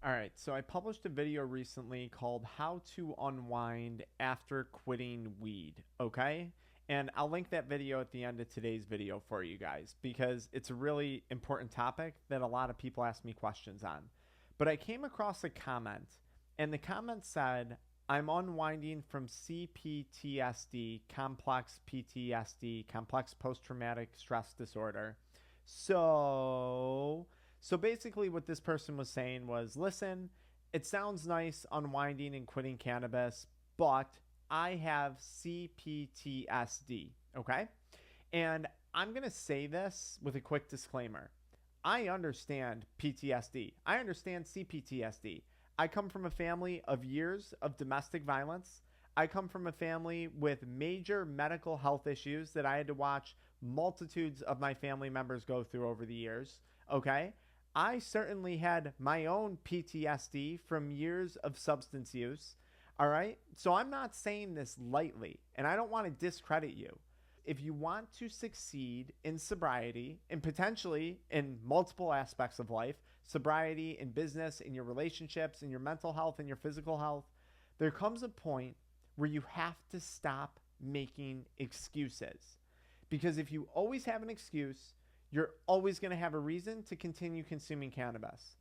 All right, so I published a video recently called How to Unwind After Quitting Weed, okay? And I'll link that video at the end of today's video for you guys because it's a really important topic that a lot of people ask me questions on. But I came across a comment, and the comment said, I'm unwinding from CPTSD, complex PTSD, complex post-traumatic stress disorder. So basically what this person was saying was, listen, it sounds nice unwinding and quitting cannabis, but I have CPTSD, okay? And I'm going to say this with a quick disclaimer. I understand PTSD. I understand CPTSD. I come from a family of years of domestic violence. I come from a family with major medical health issues that I had to watch multitudes of my family members go through over the years, okay? I certainly had my own PTSD from years of substance use. All right. So I'm not saying this lightly, and I don't want to discredit you. If you want to succeed in sobriety and potentially in multiple aspects of life, sobriety in business, in your relationships, in your mental health, in your physical health, there comes a point where you have to stop making excuses. Because if you always have an excuse, you're always going to have a reason to continue consuming cannabis.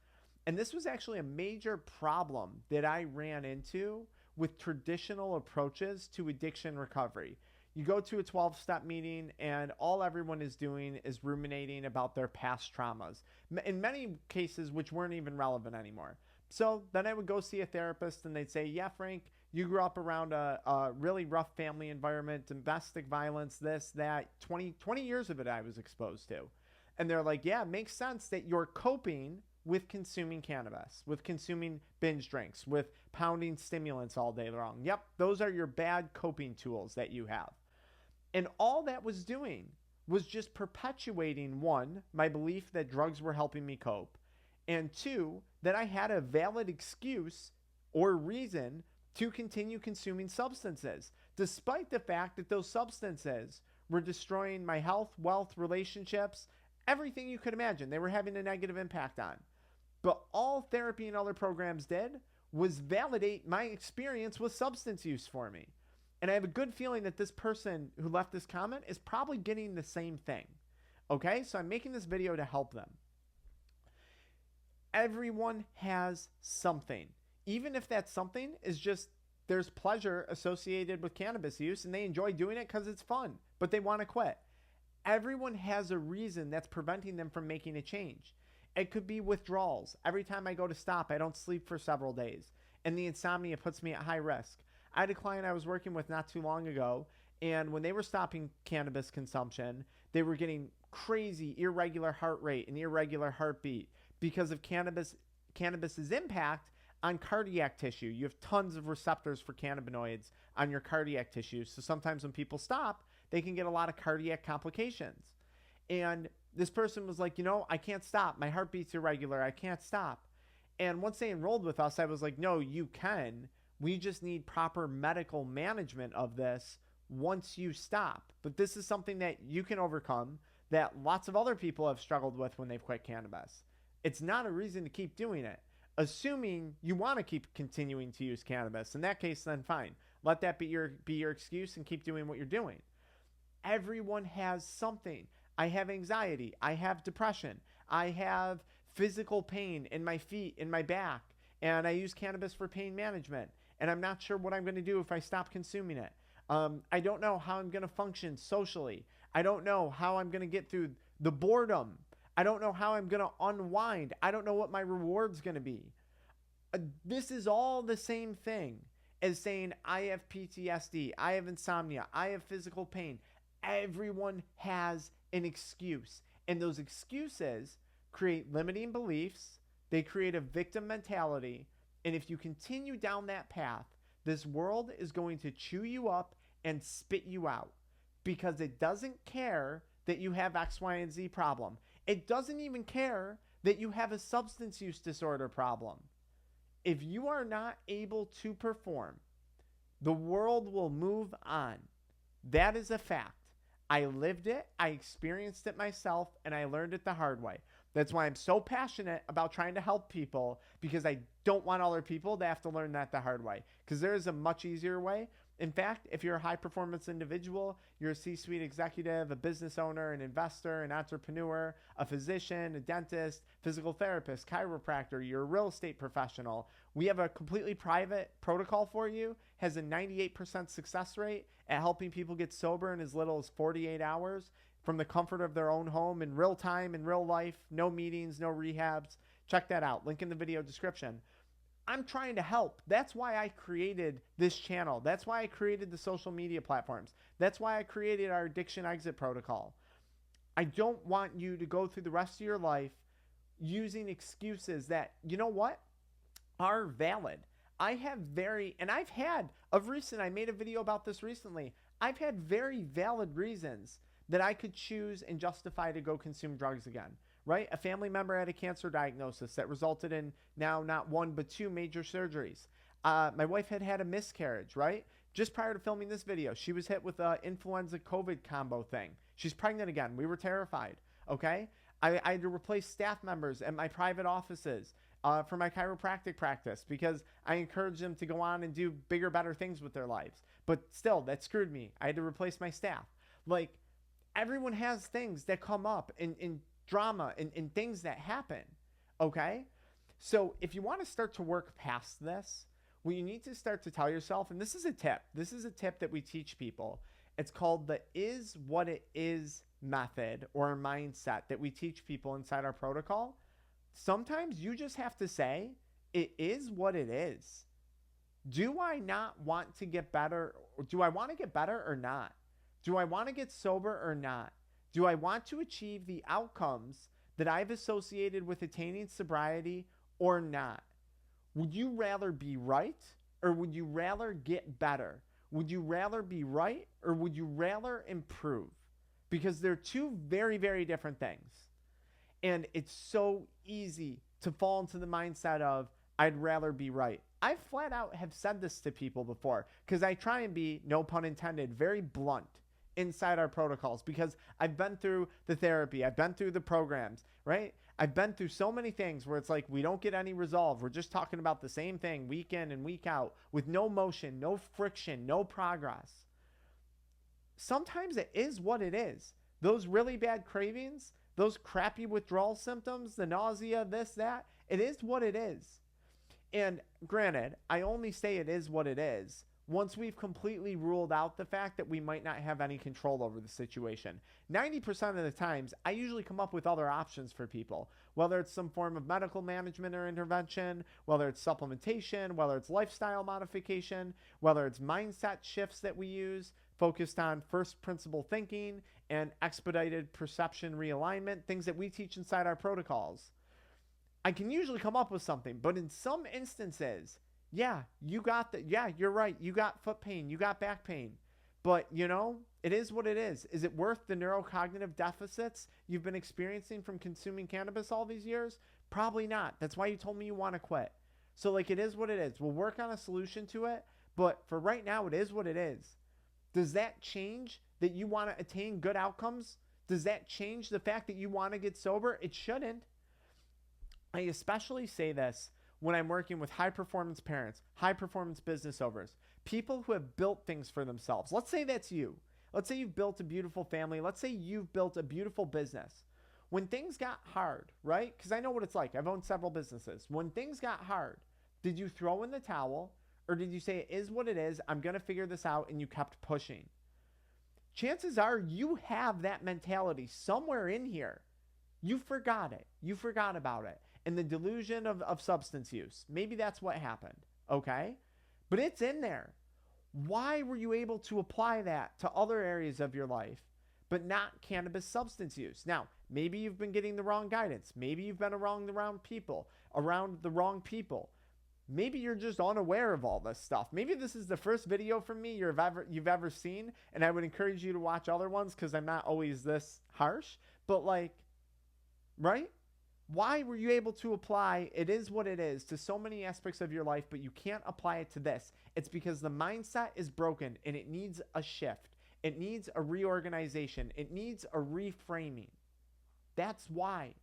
And this was actually a major problem that I ran into with traditional approaches to addiction recovery. You go to a 12-step meeting and all everyone is doing is ruminating about their past traumas, in many cases which weren't even relevant anymore. So then I would go see a therapist and they'd say, yeah, Frank, you grew up around a really rough family environment, domestic violence, this, that, 20 years of it I was exposed to. And they're like, yeah, it makes sense that you're coping with consuming cannabis, with consuming binge drinks, with pounding stimulants all day long. Yep, those are your bad coping tools that you have. And all that was doing was just perpetuating, one, my belief that drugs were helping me cope, and two, that I had a valid excuse or reason to continue consuming substances, despite the fact that those substances were destroying my health, wealth, relationships, everything you could imagine. They were having a negative impact on. But all therapy and other programs did was validate my experience with substance use for me. And I have a good feeling that this person who left this comment is probably getting the same thing. Okay, so I'm making this video to help them. Everyone has something. Even if that something is just there's pleasure associated with cannabis use and they enjoy doing it because it's fun, but they want to quit. Everyone has a reason that's preventing them from making a change. It could be withdrawals. Every time I go to stop, I don't sleep for several days, and the insomnia puts me at high risk. I had a client I was working with not too long ago, and when they were stopping cannabis consumption, they were getting irregular heart rate and irregular heartbeat because of cannabis's impact on cardiac tissue. You have tons of receptors for cannabinoids on your cardiac tissue, so sometimes when people stop, they can get a lot of cardiac complications. And this person was like, I can't stop. My heartbeat's irregular. I can't stop. And once they enrolled with us, I was like, no, you can. We just need proper medical management of this once you stop. But this is something that you can overcome that lots of other people have struggled with when they've quit cannabis. It's not a reason to keep doing it. Assuming you want to keep continuing to use cannabis. In that case, then fine. Let that be your excuse and keep doing what you're doing. Everyone has something. I have anxiety. I have depression. I have physical pain in my feet, in my back, and I use cannabis for pain management. And I'm not sure what I'm going to do if I stop consuming it. I don't know how I'm going to function socially. I don't know how I'm going to get through the boredom. I don't know how I'm going to unwind. I don't know what my reward's going to be. This is all the same thing as saying I have PTSD, I have insomnia, I have physical pain. Everyone has an excuse. And those excuses create limiting beliefs. They create a victim mentality. And if you continue down that path, this world is going to chew you up and spit you out because it doesn't care that you have X, Y, and Z problem. It doesn't even care that you have a substance use disorder problem. If you are not able to perform, the world will move on. That is a fact. I lived it, I experienced it myself, and I learned it the hard way. That's why I'm so passionate about trying to help people, because I don't want other people to have to learn that the hard way, because there is a much easier way. In fact, if you're a high performance individual, you're a C-suite executive, a business owner, an investor, an entrepreneur, a physician, a dentist, physical therapist, chiropractor, you're a real estate professional, we have a completely private protocol for you, has a 98% success rate at helping people get sober in as little as 48 hours from the comfort of their own home, in real time, in real life, no meetings, no rehabs. Check that out. Link in the video description. I'm trying to help. That's why I created this channel. That's why I created the social media platforms. That's why I created our addiction exit protocol. I don't want you to go through the rest of your life using excuses that, you know what, are valid. I've had, of recent, I made a video about this recently. I've had very valid reasons that I could choose and justify to go consume drugs again. Right? A family member had a cancer diagnosis that resulted in now not one, but 2 major surgeries. My wife had a miscarriage, right? Just prior to filming this video, she was hit with a influenza COVID combo thing. She's pregnant again. We were terrified, okay? I had to replace staff members at my private offices for my chiropractic practice, because I encouraged them to go on and do bigger, better things with their lives. But still, that screwed me. I had to replace my staff. Like, everyone has things that come up in drama and things that happen, okay? So if you want to start to work past this, what you need to start to tell yourself, and this is a tip that we teach people. It's called the is what it is method or mindset that we teach people inside our protocol. Sometimes you just have to say, it is what it is. Do I not want to get better? Do I want to get better or not? Do I want to get sober or not? Do I want to achieve the outcomes that I've associated with attaining sobriety or not? Would you rather be right, or would you rather get better? Would you rather be right, or would you rather improve? Because they're 2 very, very different things. And it's so easy to fall into the mindset of, I'd rather be right. I flat out have said this to people before, because I try and be, no pun intended, very blunt inside our protocols, because I've been through the therapy, I've been through the programs, right? I've been through so many things where it's like we don't get any resolve. We're just talking about the same thing week in and week out with no motion, no friction, no progress. Sometimes it is what it is. Those really bad cravings, those crappy withdrawal symptoms, the nausea, this, that, it is what it is. And granted, I only say it is what it is once we've completely ruled out the fact that we might not have any control over the situation. 90% of the times, I usually come up with other options for people, whether it's some form of medical management or intervention, whether it's supplementation, whether it's lifestyle modification, whether it's mindset shifts that we use, focused on first principle thinking and expedited perception realignment, things that we teach inside our protocols. I can usually come up with something, but in some instances, yeah, you're right. You got foot pain, you got back pain, but it is what it is. Is it worth the neurocognitive deficits you've been experiencing from consuming cannabis all these years? Probably not. That's why you told me you want to quit. So it is what it is. We'll work on a solution to it, but for right now, it is what it is. Does that change that you want to attain good outcomes? Does that change the fact that you want to get sober? It shouldn't. I especially say this when I'm working with high performance parents, high performance business owners, people who have built things for themselves. Let's say that's you. Let's say you've built a beautiful family. Let's say you've built a beautiful business. When things got hard, right? Because I know what it's like. I've owned several businesses. When things got hard, did you throw in the towel, or did you say, it is what it is, I'm going to figure this out, and you kept pushing? Chances are you have that mentality somewhere in here. You forgot it. You forgot about it. And the delusion of substance use. Maybe that's what happened, okay? But it's in there. Why were you able to apply that to other areas of your life, but not cannabis substance use? Now, maybe you've been getting the wrong guidance. Maybe you've been around the wrong people. Maybe you're just unaware of all this stuff. Maybe this is the first video from me you've ever seen, and I would encourage you to watch other ones because I'm not always this harsh. But right? Why were you able to apply it is what it is to so many aspects of your life, but you can't apply it to this? It's because the mindset is broken and it needs a shift. It needs a reorganization. It needs a reframing. That's why.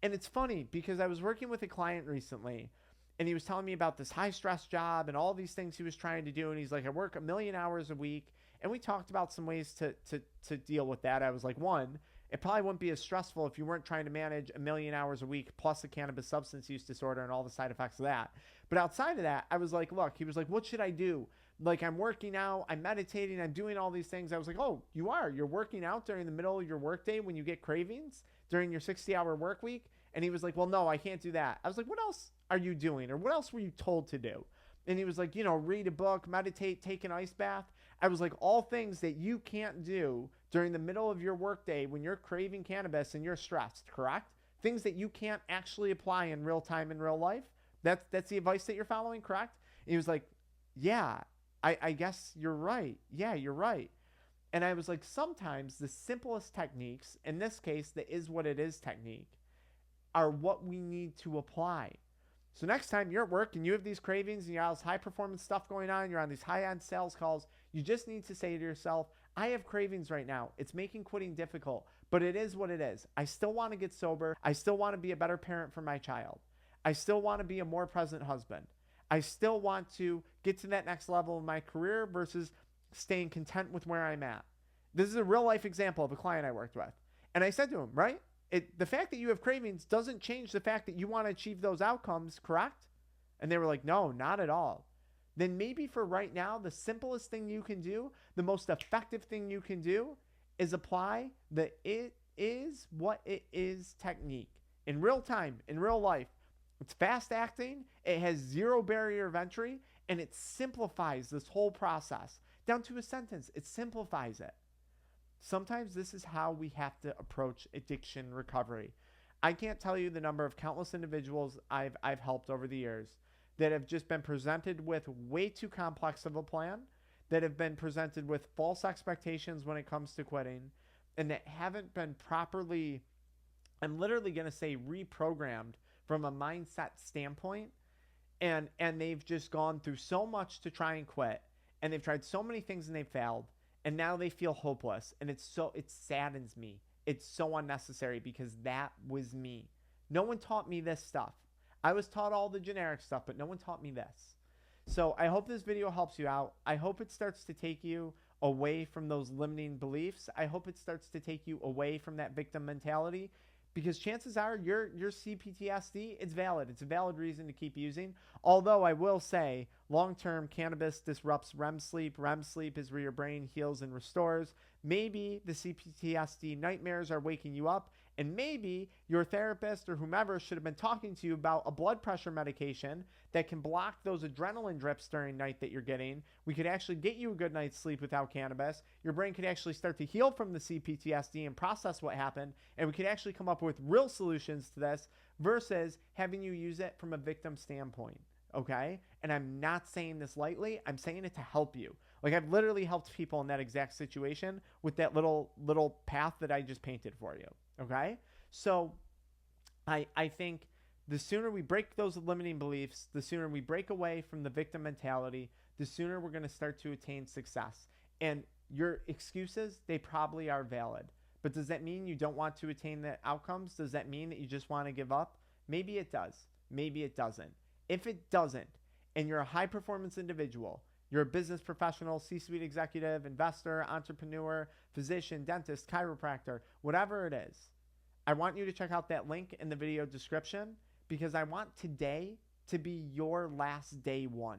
And it's funny because I was working with a client recently and he was telling me about this high stress job and all these things he was trying to do. And he's like, I work 1,000,000 hours a week. And we talked about some ways to deal with that. I was like, one, it probably wouldn't be as stressful if you weren't trying to manage 1,000,000 hours a week plus a cannabis substance use disorder and all the side effects of that. But outside of that, I was like, look, he was like, what should I do? Like, I'm working out, I'm meditating, I'm doing all these things. I was like, oh, you're working out during the middle of your workday when you get cravings during your 60-hour work week? And he was like, well, no, I can't do that. I was like, what else are you doing? Or what else were you told to do? And he was like, read a book, meditate, take an ice bath. I was like, all things that you can't do during the middle of your workday when you're craving cannabis and you're stressed, correct? Things that you can't actually apply in real time in real life. That's the advice that you're following, correct? And he was like, yeah, I guess you're right. Yeah, you're right. And I was like, sometimes the simplest techniques, in this case, the is what it is technique, are what we need to apply. So next time you're at work and you have these cravings and you have this high performance stuff going on, you're on these high end sales calls, you just need to say to yourself, I have cravings right now. It's making quitting difficult, but it is what it is. I still want to get sober. I still want to be a better parent for my child. I still want to be a more present husband. I still want to get to that next level of my career versus staying content with where I'm at. This is a real life example of a client I worked with. And I said to him, right? The fact that you have cravings doesn't change the fact that you want to achieve those outcomes, correct? And they were like, no, not at all. Then maybe for right now, the simplest thing you can do, the most effective thing you can do is apply the it is what it is technique in real time, in real life. It's fast acting, it has zero barrier of entry, and it simplifies this whole process down to a sentence. It simplifies it. Sometimes this is how we have to approach addiction recovery. I can't tell you the number of countless individuals I've helped over the years that have just been presented with way too complex of a plan, that have been presented with false expectations when it comes to quitting, and that haven't been properly, I'm literally going to say reprogrammed from a mindset standpoint, and they've just gone through so much to try and quit, and they've tried so many things and they've failed, and now they feel hopeless, and it saddens me. It's so unnecessary because that was me. No one taught me this stuff. I was taught all the generic stuff, but no one taught me this. So I hope this video helps you out. I hope it starts to take you away from those limiting beliefs. I hope it starts to take you away from that victim mentality, because chances are your CPTSD, it's valid. It's a valid reason to keep using. Although I will say long-term cannabis disrupts REM sleep. REM sleep is where your brain heals and restores. Maybe the CPTSD nightmares are waking you up, and maybe your therapist or whomever should have been talking to you about a blood pressure medication that can block those adrenaline drips during night that you're getting. We could actually get you a good night's sleep without cannabis. Your brain could actually start to heal from the CPTSD and process what happened, and we could actually come up with real solutions to this versus having you use it from a victim standpoint, okay? And I'm not saying this lightly. I'm saying it to help you. Like, I've literally helped people in that exact situation with that little path that I just painted for you, okay? So I think the sooner we break those limiting beliefs, the sooner we break away from the victim mentality, the sooner we're going to start to attain success. And your excuses, they probably are valid. But does that mean you don't want to attain the outcomes? Does that mean that you just want to give up? Maybe it does. Maybe it doesn't. If it doesn't, and you're a high-performance individual, you're a business professional, C-suite executive, investor, entrepreneur, physician, dentist, chiropractor, whatever it is, I want you to check out that link in the video description, because I want today to be your last day one.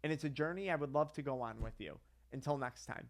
And it's a journey I would love to go on with you. Until next time.